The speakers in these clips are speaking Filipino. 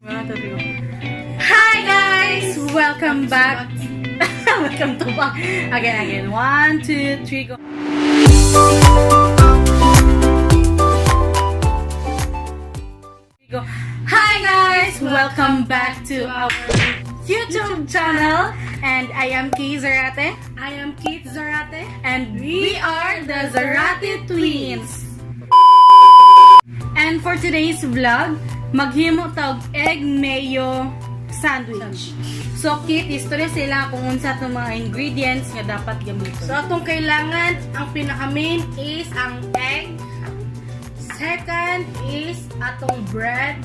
Hi guys! Welcome back. Welcome to back. Again. 1, 2, 3, go. Go. Hi guys! Welcome back to our YouTube channel. And I am Kay Zarate. I am Kate Zarate. And we are the Zarate Twins. And for today's vlog, maghimo tag egg mayo sandwich. So, Kit, istorya sila kung unsa itong mga ingredients nga dapat gamitin. So, atong kailangan, ang pinaka-main is ang egg. Second is atong bread.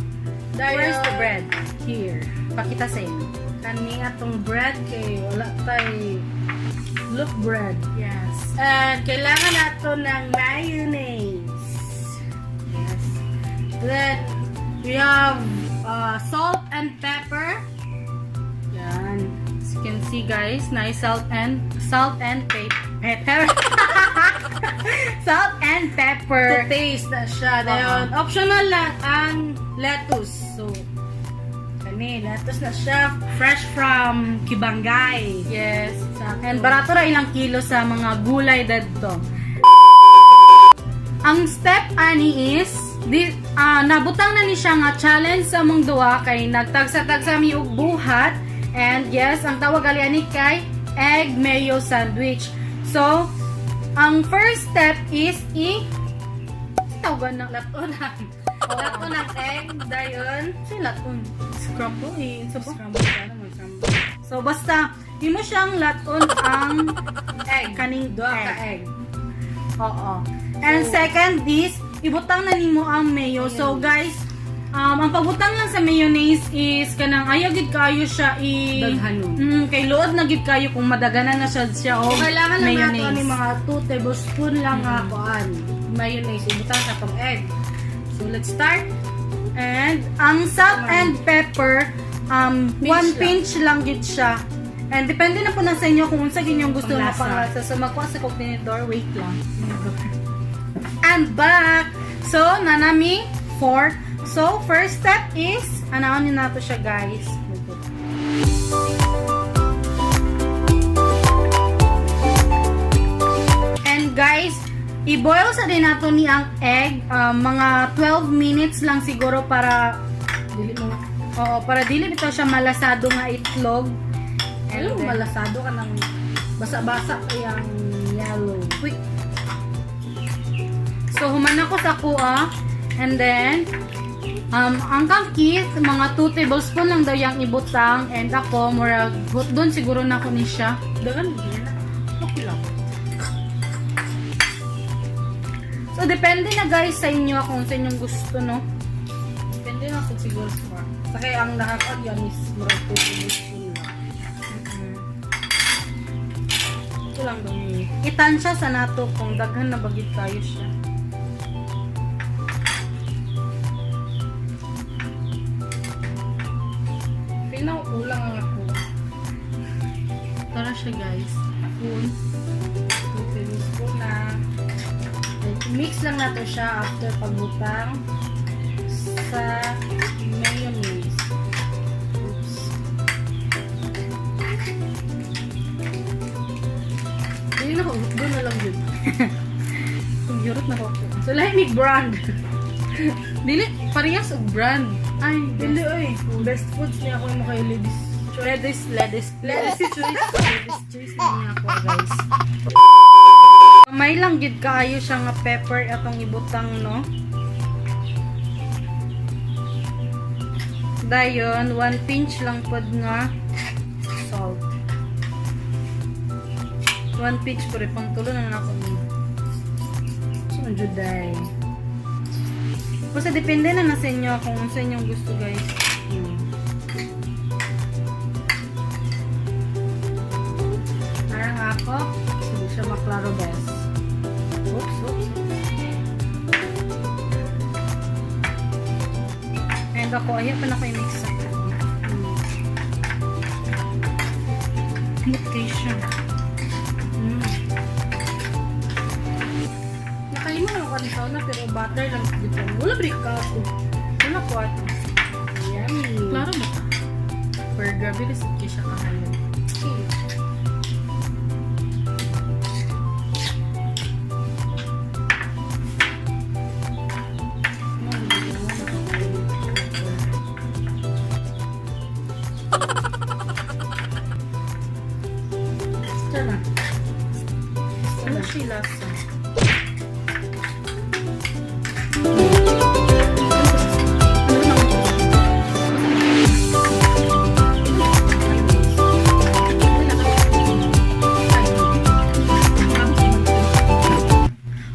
Where's the bread? Here. Pakita sa inyo. Kani atong bread kay wala tay look bread. Yes. And kailangan nato ng mayonnaise. Yes. Then we have salt and pepper. Yan. As you can see, guys, nice salt and pepper. Salt and To pepper. taste na siya. Dayon, optional lang ang lettuce. So, kani, lettuce na siya. Fresh from Kibangay. Yes. Sakto. And barato ra ilang kilo sa mga gulay dadto. Ang step ani is nabutang na ni siya nga challenge sa mong duha kay nagtagsa-tagsa mi og buhat. And yes, ang tawag ali ani kay egg mayo sandwich. So, ang first step is tawagan na Latunan. Lato ng egg. Dayon. si laton. Scramble so, Scramble ka naman. Scramble. so basta imo siyang laton ang Egg. kaning Duha ka egg. egg. Oo. And So, second is, ibutang na nimo ang mayo. So guys, ang pagbutang lang sa mayonnaise is kanang ayaw gid kayo siya Daghanon. kay load na gid kayo kung madaganan na siya o Kailangan lang nato mayonnaise. ni mga 2 tablespoon lang nga kuan. Mayonnaise. Ibutang sa tong egg. So, let's start. And ang salt and pepper, one pinch lang gid siya. And depende na po na sa inyo kung unsa ginyong gusto nga Panglasa. panglasa. So magkuha sa coconut wait lang. And back. So nanami 4. So first step is anaon na nato siya, guys. And guys, i-boil sa din nato ni ang egg mga 12 minutes lang siguro para Dili mo. para dili bitaw siya malasado nga itlog. Hello, And then- malasado ka ng basa-basa kayang yellow. Quick. So, human ako sa kuha. And then, ang kangkit, mga 2 tablespoon lang daw yung ibutang. And ako, murag, doon siguro na ako ni siya. Dagan, hindi na. Okay lang. So, depende na guys sa inyo kung sa inyong gusto, no? Depende na kung siguro sa sa kaya ang nakakagyan is murag 2 tablespoon lang. Ito lang daw ni. Itansya sa nato kung daghan na bagit kayo siya. Pinauulang ang ako. Tara siya, guys. Spoon. 2 tablespoon na. Mix lang nato siya after pagbutang sa mayonnaise. Oops. Hindi na ako. Doon na lang yun. Yurot na ko. So, like me brand. Dili, parehas og brand. Ay, Dili, oy. Best foods niya ako yung mga ladies. Lettuce choice. Ladies choice niya ako, guys. May lang gid kaayo siya nga pepper atong ibutang, no? Dayon, 1 pinch lang pod nga salt. 1 pinch po rin, pang tulo na ako. So, juday. Basta depende na sa inyo kung sa inyong gusto, guys. Parang ako, hindi siya maklaro, best. Oops. And ako, ayan pa na ko i-mix sa Mutation. Nakain mo lang ako nito na pero butter lang dito. Wala break ka ako. Wala ko ato. Yummy. Grabe, lisod kayo siya kahayon. Sana. Ano siya lasa?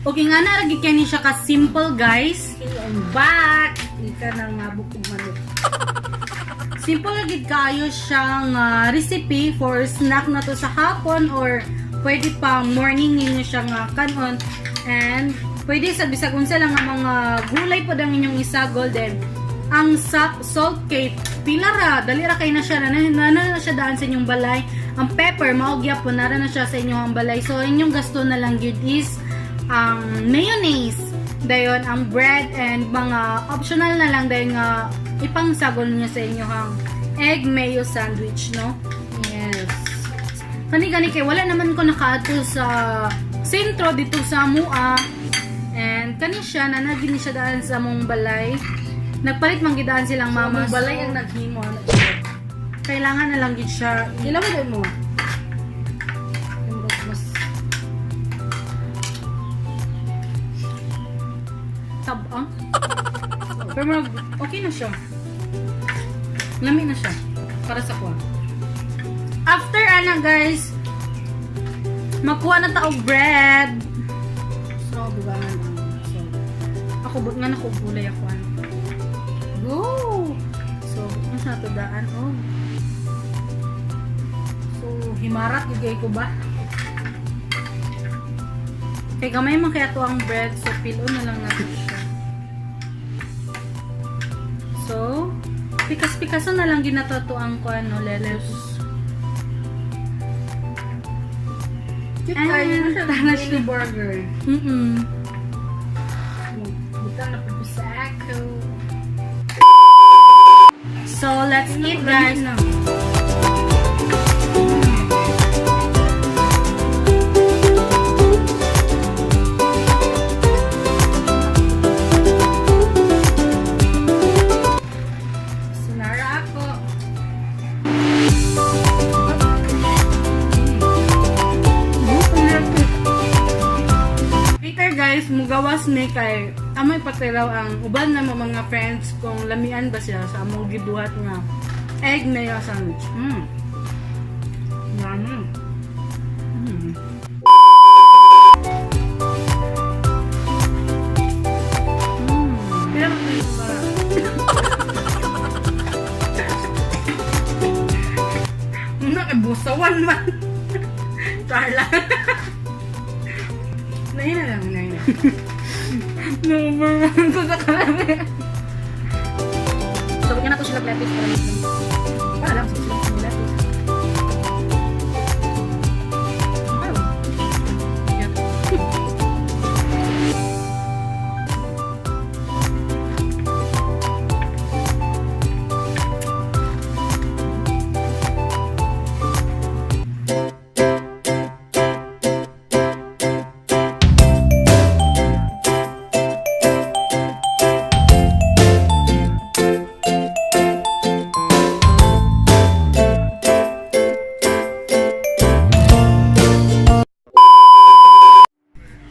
Okay nga na, lagi kaya siya ka-simple, guys. I'm back! Ika ng bukog manok. Simple lagi kayo siyang recipe for snack na to sa hapon or pwede pa morning ninyo siyang kanon. And pwede sa bisag unsa lang ang mga gulay po ang inyong isagol din. Ang salt cake, pila ra, dali ra kay na siya na siya daan sa inyong balay. Ang pepper, maugya po na siya sa inyong balay. So inyong gasto na lang yun is ang mayonnaise. Dayon ang bread and mga optional na lang dahil nga ipang sagol niya sa inyo hang egg mayo sandwich, no? Yes. Kani kay wala naman ko nakaato sa sentro dito sa Mua. And kani siya na nagini siya daan sa mong balay. Nagpalit man gidaan silang mama. Mama, balay ang naghimo. Kailangan na lang gid siya. Ilan mo din mo? Mas Tabang. Pero okay na siya. Lami na siya. Para sa kuha. After guys, magkuha na taog bread. so dugangan ang so. Ako nga nakugulay ako. Go! So, mas natudaan. Oh. So himarat gigay ko ba? Kaya gamay man kaya to ang bread. So, pilo na lang natin siya. So, pikas-pikaso na lang ginatato ang ko leles. Cute Ah, kayo na siya. tama siya. Mini burger. Butang na po sa ako. So, let's eat, guys. Sinara ako. Later, guys, mugawas ni kay amoy patiraw ang uban na mga friends kung lamian ba siya sa among gibuhat nga egg mayo sandwich. Yummy. Kaya mo ito yung para. Nakabusawan man. Charla. Nahina lang, nahina. Number 1 ko sa kami. So, bigyan natin sila lettuce para lang sila sa lettuce.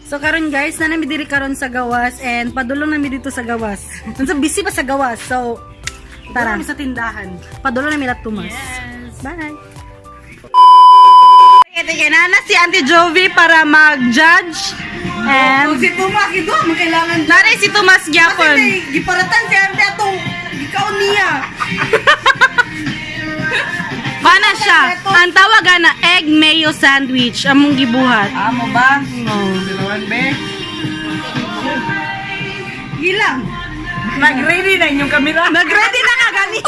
So karon guys, na nami diri karon sa gawas and padulong nami dito sa gawas. Unsa busy pa sa gawas. So tara Tara sa tindahan. padulong nami lat Tumas. Yes. Bye. Tingnan na si Auntie Jovi para mag-judge. And Si Tuma, ito, kailangan naray si Tomas gyapon. giparatan si ante atong ikaw niya. Bana siya. Ang tawagan na egg mayo sandwich among gibuhat. Amo ba? Oh. Silawan, be? Gilang. Nag-ready na inyong kamera. Nag-ready na ka gani.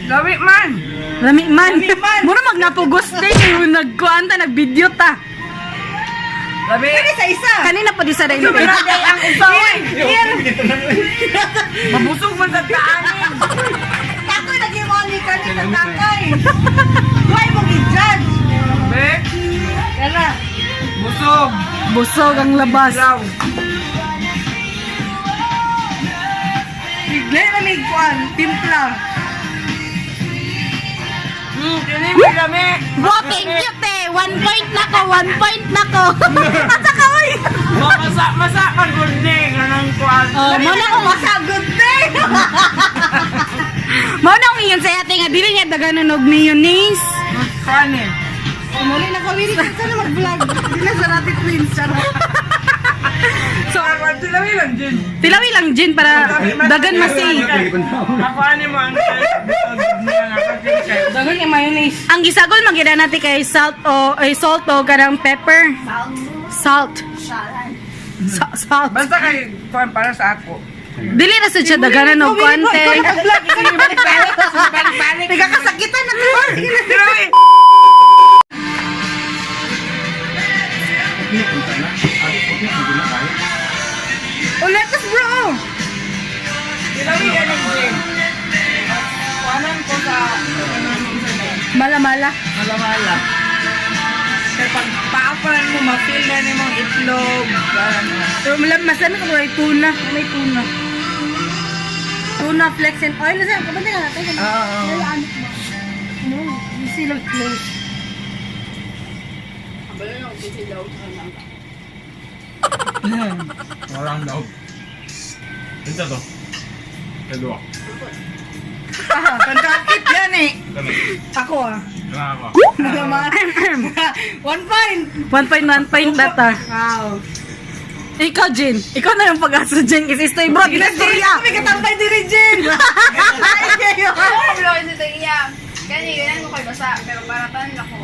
Gawi man. Lami man. Mura magnapugos din yung nagkuanta, nag-video ta. Labi. Kani sa isa. Kanina pa di sa rin. Grabe ang usaw. Mabusog man sa daanin. Ako naging only kani ng tatay. Why mo i-judge? Be, Kala. busog. Busog ang labas. Ilaw. Bigla na may kuan, timpla. Kini may lami. Wow, thank you, te. 1 point na ko, 1 point na ko. Asa ka, oy? Masa kan gulde kanang kuan. Oh, mo na ko Masagod day. Mo na umiyon sa ate nga dili niya daganon og mayonnaise. Kuan eh. Muli na kawiri ka sa mag-vlog. Di na sa natin twins. So, tilawi lang din. Tilawi lang gin para dagan masay. Ako ani mo ang Dagon yung mayonnaise. Ang gisagol magida natin kay salt o kanang pepper. Salt. Salt. Basta kay kuan para sa ako. Dili na sa siya daganan og konti. Nagkakasakitan na to. Tilawi. Uletas bro. Tilawi yan ang din. Kuanan ko sa Mala-mala. malamala. Kaya pag paapalan mo, ma-feel na ni mong itlog. So, masami ko may tuna. May tuna. Tuna, flex and oil. Kasi, kapatid ka natin. Oo. No, you see like close. Walang daw. Ito to. Dalawa. Pagkakit yan eh. Kami. Ako ah. Kaya ako. 1 point. 1 point data. Wow. Ikaw, Jin. Ikaw na yung pag-asa, Jin. Kasi story bro. Ginastorya. Kami katambay diri Jen. Ay, kayo. Hello, ito tayo iya. Kani ganyan ko kay basa, pero baratan ako.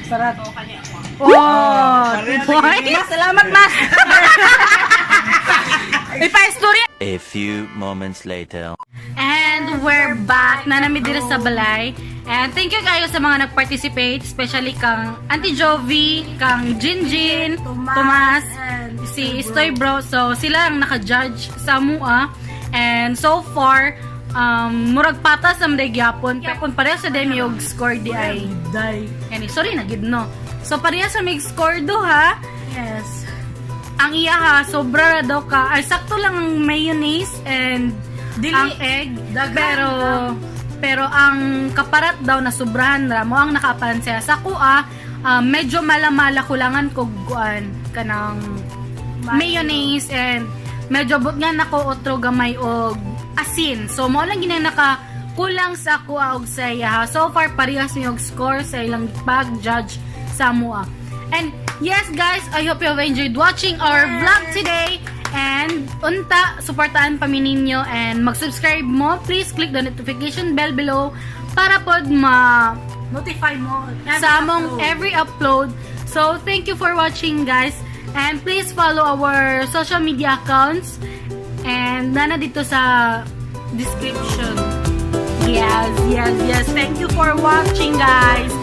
Sarat. O kanya ako. Oh, boy. Salamat, mas. Ipa-istorya. A few moments later. And we're back na namin dito sa balay. And thank you kayo sa mga nag-participate, especially kang Auntie Jovi, kang Jinjin, Tomas, si Stoy Bro. So sila ang naka-judge sa mua. And so far, murag patas sa mga gyapon. Pero kung pareha sa demi og score di ay yani, sorry na gid no. So pareha sa mig score do ha. Yes. Ang iya ha, sobra daw ka. Ay sakto lang ang mayonnaise and ang egg. Pero ang kaparat daw na sobrahan ra mo ang nakapansa sa kuha. Medyo malamala kulangan ko guan kanang mayonnaise and medyo but nga nako otro gamay og asin. So mo lang gina naka kulang sa kuha og saya ha. So far parehas mi og score sa ilang pag-judge sa mua. And yes guys, I hope you have enjoyed watching our vlog today. And unta, supportaan pa mi ninyo and mag-subscribe mo. Please click the notification bell below para pod Notify mo. sa among every upload. So thank you for watching guys. And please follow our social media accounts. And nana dito sa description. Yes. Thank you for watching guys.